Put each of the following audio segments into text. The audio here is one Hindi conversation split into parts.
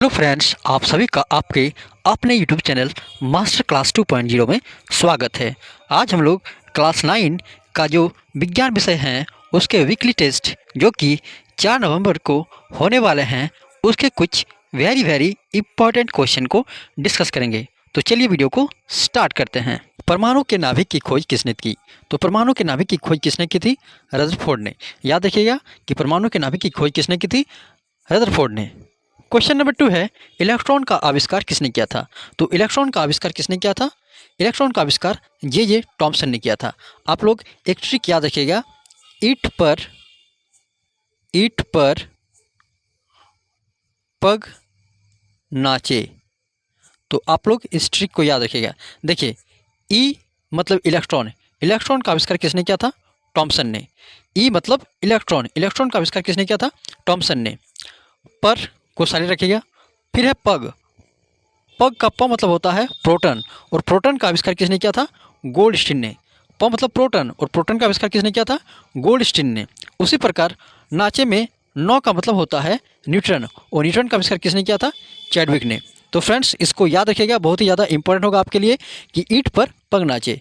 हेलो फ्रेंड्स, आप सभी का आपके अपने यूट्यूब चैनल मास्टर क्लास 2.0 में स्वागत है। आज हम लोग क्लास 9 का जो विज्ञान विषय हैं उसके वीकली टेस्ट जो कि 4 नवंबर को होने वाले हैं उसके कुछ वेरी इम्पॉर्टेंट क्वेश्चन को डिस्कस करेंगे। तो चलिए वीडियो को स्टार्ट करते हैं। परमाणु के नाभिक की खोज किसने की? तो परमाणु के नाभिक की खोज किसने की थी? रदरफोर्ड ने। याद रखिएगा कि परमाणु के नाभिक की खोज किसने की थी? रदरफोर्ड ने। क्वेश्चन नंबर 2 है, इलेक्ट्रॉन का आविष्कार किसने किया था? तो इलेक्ट्रॉन का आविष्कार किसने किया था? इलेक्ट्रॉन का आविष्कार जे टॉमसन ने किया था। आप लोग एक ट्रिक याद रखिएगा, ईंट पर पग नाचे। तो आप लोग इस ट्रिक को याद रखिएगा। देखिए, ई मतलब इलेक्ट्रॉन, इलेक्ट्रॉन का आविष्कार किसने किया था? टॉमसन ने। ई मतलब इलेक्ट्रॉन, इलेक्ट्रॉन का आविष्कार किसने किया था? टॉमसन ने। पर को सारे रखिएगा। फिर है पग, पग का प मतलब होता है प्रोटॉन, और प्रोटॉन का आविष्कार किसने किया था? गोल्डस्टीन ने। प मतलब प्रोटॉन, और प्रोटॉन का आविष्कार किसने किया था? गोल्डस्टीन ने। उसी प्रकार नाचे में नौ का मतलब होता है न्यूट्रॉन, और न्यूट्रॉन का आविष्कार किसने किया था? चैडविक ने। तो फ्रेंड्स, इसको याद रखिएगा, बहुत ही ज़्यादा इंपॉर्टेंट होगा आपके लिए कि ईंट पर पग नाचे।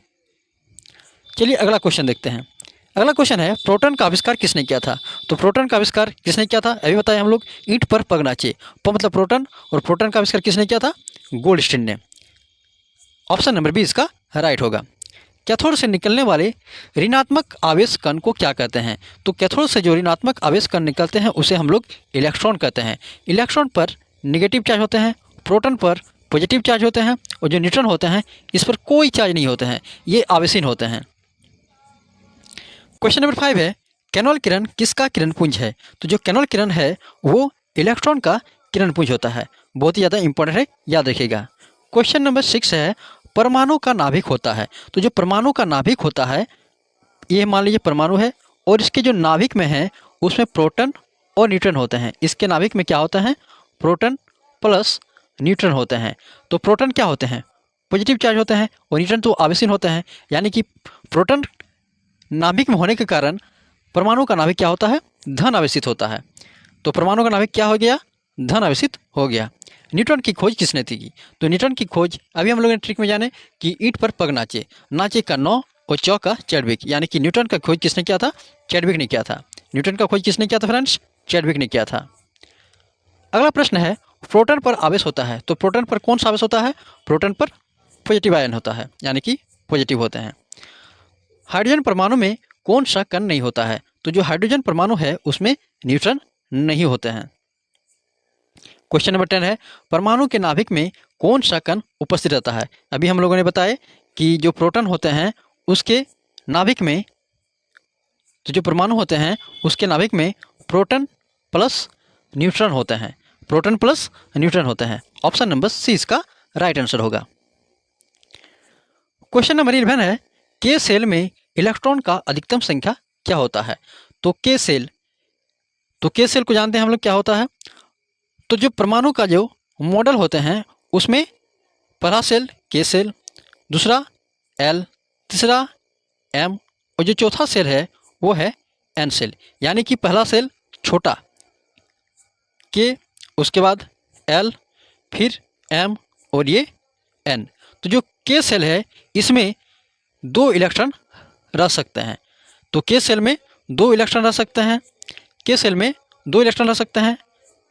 चलिए अगला क्वेश्चन देखते हैं। अगला क्वेश्चन है, प्रोटॉन का आविष्कार किसने किया था? तो प्रोटॉन का आविष्कार किसने किया था अभी बताया हम लोग, ईंट पर पग नाचे। प मतलब प्रोटॉन, और प्रोटॉन का आविष्कार किसने किया था? गोल्डस्टीन ने। ऑप्शन नंबर बी इसका राइट होगा। कैथोड से निकलने वाले ऋणात्मक आवेश कण को क्या कहते हैं? तो कैथोड से जो ऋणात्मक आवेश कण निकलते हैं उसे हम लोग इलेक्ट्रॉन कहते हैं। इलेक्ट्रॉन पर निगेटिव चार्ज होते हैं, प्रोटॉन पर पॉजिटिव चार्ज होते हैं, और जो न्यूट्रॉन होते हैं इस पर कोई चार्ज नहीं होते हैं, ये आवेशीन होते हैं। क्वेश्चन नंबर 5 है, कैनोल किरण किसका किरण पुंज है? तो जो कैनोल किरण है वो इलेक्ट्रॉन का किरण पुंज होता है। बहुत ही ज़्यादा इंपॉर्टेंट है, याद रखिएगा। क्वेश्चन नंबर 6 है, परमाणु का नाभिक होता है। तो जो परमाणु का नाभिक होता है, ये मान लीजिए परमाणु है, और इसके जो नाभिक में है उसमें प्रोटॉन और न्यूट्रॉन होते हैं। इसके नाभिक में क्या होता है? प्रोटॉन प्लस न्यूट्रॉन होते हैं। तो प्रोटॉन क्या होते हैं? पॉजिटिव चार्ज होते हैं, और न्यूट्रॉन तो आवेशीन होते हैं। यानी कि प्रोटॉन नाभिक में होने के कारण परमाणु का नाभिक क्या होता है? धन आवेशित होता है। तो परमाणु का नाभिक क्या हो गया? धन आवेशित हो गया। न्यूट्रॉन की खोज किसने की? तो न्यूट्रॉन की खोज अभी हम लोग ने ट्रिक में जाने कि ईंट पर पग नाचे, नाचे का नौ और चौ का चैडविक, यानी कि न्यूट्रॉन का खोज किसने किया था? चैडविक ने किया था। न्यूट्रॉन का खोज किसने किया था फ्रेंड्स? चैडविक ने किया था। अगला प्रश्न है, प्रोटॉन पर आवेश होता है। तो प्रोटॉन पर कौन सा आवेश होता है? प्रोटॉन पर पॉजिटिव आयन होता है, यानी कि पॉजिटिव होते हैं। हाइड्रोजन परमाणु में कौन सा कण नहीं होता है? तो जो हाइड्रोजन परमाणु है उसमें न्यूट्रॉन नहीं होते हैं। क्वेश्चन नंबर 10 है, परमाणु के नाभिक में कौन सा कण उपस्थित रहता है? अभी हम लोगों ने बताया कि जो प्रोटॉन होते हैं उसके नाभिक में, तो जो परमाणु होते हैं उसके नाभिक में प्रोटॉन प्लस न्यूट्रॉन होते हैं। प्रोटॉन प्लस न्यूट्रॉन होते हैं। ऑप्शन नंबर सी इसका राइट आंसर होगा। क्वेश्चन नंबर 11 है, के सेल में इलेक्ट्रॉन का अधिकतम संख्या क्या होता है? तो के सेल, तो के सेल को जानते हैं हम लोग क्या होता है? तो जो परमाणु का जो मॉडल होते हैं उसमें पहला सेल के सेल, दूसरा एल, तीसरा एम, और जो चौथा सेल है वो है एन सेल। यानी कि पहला सेल छोटा के, उसके बाद एल, फिर एम, और ये एन। तो जो के सेल है इसमें दो इलेक्ट्रॉन रह सकते हैं। तो के सेल में दो इलेक्ट्रॉन रह सकते हैं, के सेल में दो इलेक्ट्रॉन रह सकते हैं,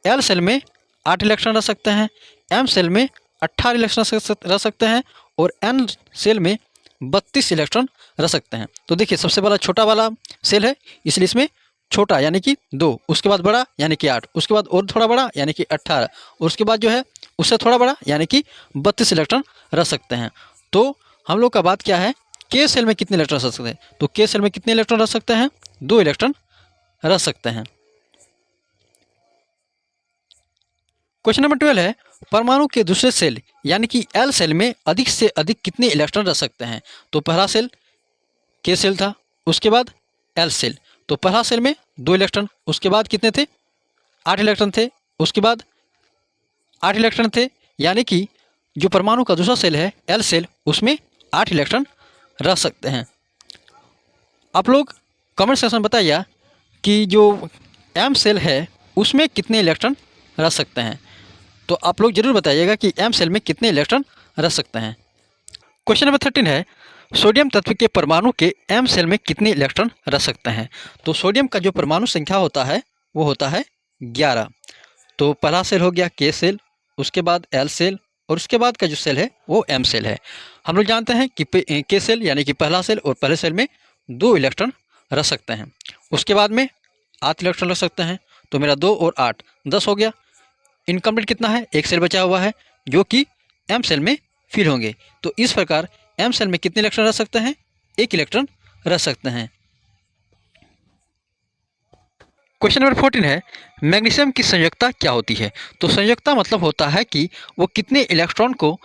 एल सेल में 8 इलेक्ट्रॉन रह सकते हैं, एम सेल में 18 इलेक्ट्रॉन रह सकते हैं, और एन सेल में 32 इलेक्ट्रॉन रह सकते हैं। तो देखिए, सबसे पहला छोटा वाला सेल है इसलिए इसमें छोटा यानी कि 2, उसके बाद बड़ा यानी कि 8, उसके बाद और थोड़ा बड़ा यानी कि 18, और उसके बाद जो है उससे थोड़ा बड़ा यानी कि 32 इलेक्ट्रॉन रह सकते हैं। तो हम लोग का बात क्या है, के सेल में कितने इलेक्ट्रॉन रह सकते हैं? तो के सेल में कितने इलेक्ट्रॉन रह सकते हैं? 2 इलेक्ट्रॉन रह सकते हैं। क्वेश्चन नंबर 12 है, परमाणु के दूसरे सेल यानी कि एल सेल में अधिक से अधिक कितने इलेक्ट्रॉन रह सकते हैं? तो पहला सेल के सेल था, उसके बाद एल सेल। तो पहला सेल में 2 इलेक्ट्रॉन, उसके बाद कितने थे? 8 इलेक्ट्रॉन थे, उसके बाद 8 इलेक्ट्रॉन थे। यानी कि जो परमाणु का दूसरा सेल है एल सेल, उसमें 8 इलेक्ट्रॉन रह सकते हैं। आप लोग कमेंट सेक्शन में बताइए कि जो एम सेल है उसमें कितने इलेक्ट्रॉन रह सकते हैं। तो आप लोग जरूर बताइएगा कि एम सेल में कितने इलेक्ट्रॉन रह सकते हैं। क्वेश्चन नंबर 13 है सोडियम तत्व के परमाणु के एम सेल में कितने इलेक्ट्रॉन रह सकते हैं। तो सोडियम का जो परमाणु संख्या होता है वो होता है 11। तो पहला सेल हो गया के सेल, उसके बाद एल सेल और उसके बाद का जो सेल है वो एम सेल है। हम लोग जानते हैं कि के सेल यानी कि पहला सेल और पहले सेल में 2 इलेक्ट्रॉन रह सकते हैं। उसके बाद में 8 इलेक्ट्रॉन रख सकते हैं। तो मेरा 2 और 8 10 हो गया। इनकम्प्लीट कितना है, एक सेल बचा हुआ है जो कि एम सेल में फिल होंगे। तो इस प्रकार एम सेल में कितने इलेक्ट्रॉन रह सकते हैं, 1 इलेक्ट्रॉन रह सकते हैं। क्वेश्चन नंबर 14 है मैग्नीशियम की संयोजकता क्या होती है। तो संयोजकता मतलब होता है कि वो कितने इलेक्ट्रॉन को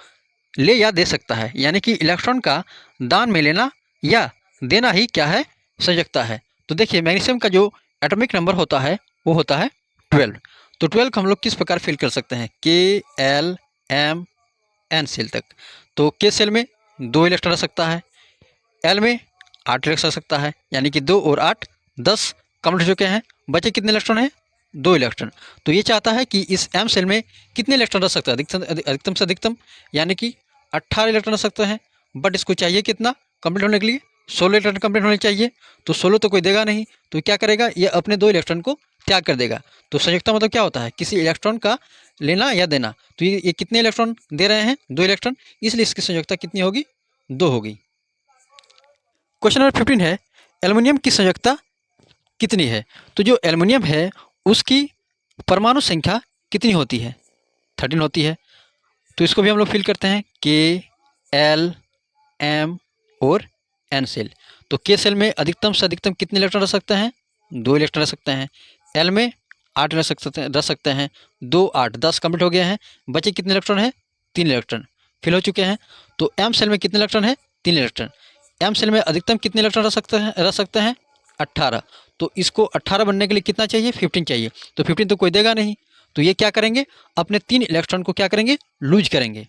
ले या दे सकता है, यानी कि इलेक्ट्रॉन का दान में लेना या देना ही क्या है, संयोजकता है। तो देखिए मैग्नीशियम का जो एटॉमिक नंबर होता है वो होता है 12। तो 12 को हम लोग किस प्रकार फिल कर सकते हैं, के एल एम एन सेल तक। तो के सेल में 2 इलेक्ट्रॉन रह सकता है, एल में 8 इलेक्ट्रॉन रह सकता है, यानी कि 2 और 8 10 कंप्लीट हो चुके हैं। बचे कितने इलेक्ट्रॉन हैं, 2 इलेक्ट्रॉन। तो ये चाहता है कि इस एम सेल में कितने इलेक्ट्रॉन रह सकता है, अधिकतम से अधिकतम, यानी कि 18 इलेक्ट्रॉन रह सकते हैं। बट इसको चाहिए कितना कंप्लीट होने के लिए, 16 इलेक्ट्रॉन कंप्लीट होने चाहिए। तो 16 तो कोई देगा नहीं, तो क्या करेगा, ये अपने 2 इलेक्ट्रॉन को त्याग कर देगा। तो संयोजकता मतलब क्या होता है, किसी इलेक्ट्रॉन का लेना या देना। तो ये कितने इलेक्ट्रॉन दे रहे हैं, 2 इलेक्ट्रॉन, इसलिए इसकी संयोजकता कितनी होगी, 2 होगी। क्वेश्चन नंबर 15 है एल्युमिनियम की संयोजकता कितनी है। तो जो एल्युमिनियम है उसकी परमाणु संख्या कितनी होती है, 13 होती है। तो इसको भी हम लोग फिल करते हैं, के एल एम और एन सेल। तो के सेल में अधिकतम से अधिकतम कितने इलेक्ट्रॉन रह सकते हैं, 2 इलेक्ट्रॉन रह सकते हैं। एल में 8 रह सकते हैं, 2 8 10 कंप्लीट हो गए हैं। बचे कितने इलेक्ट्रॉन हैं, 3 इलेक्ट्रॉन फिल हो चुके हैं। तो एम सेल में कितने इलेक्ट्रॉन है, 3 इलेक्ट्रॉन। एम सेल में अधिकतम कितने इलेक्ट्रॉन रह सकते हैं 18। तो इसको 18 बनने के लिए कितना चाहिए, 15 चाहिए। तो 15 तो कोई देगा नहीं, तो ये क्या करेंगे, अपने 3 इलेक्ट्रॉन को क्या करेंगे, लूज करेंगे,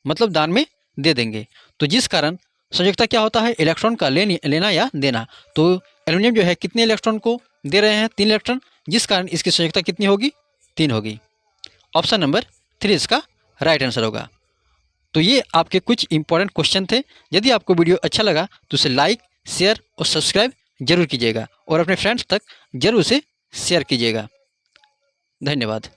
मतलब दान में दे देंगे। तो जिस कारण संयोजकता क्या होता है, इलेक्ट्रॉन का लेना या देना। तो एल्युमिनियम जो है कितने इलेक्ट्रॉन को दे रहे हैं, 3 इलेक्ट्रॉन, जिस कारण इसकी संयोजकता कितनी होगी, 3 होगी। ऑप्शन नंबर 3 इसका राइट आंसर होगा। तो ये आपके कुछ इंपॉर्टेंट क्वेश्चन थे। यदि आपको वीडियो अच्छा लगा तो उसे लाइक शेयर और सब्सक्राइब जरूर कीजिएगा और अपने फ्रेंड्स तक जरूर उसे शेयर कीजिएगा। धन्यवाद।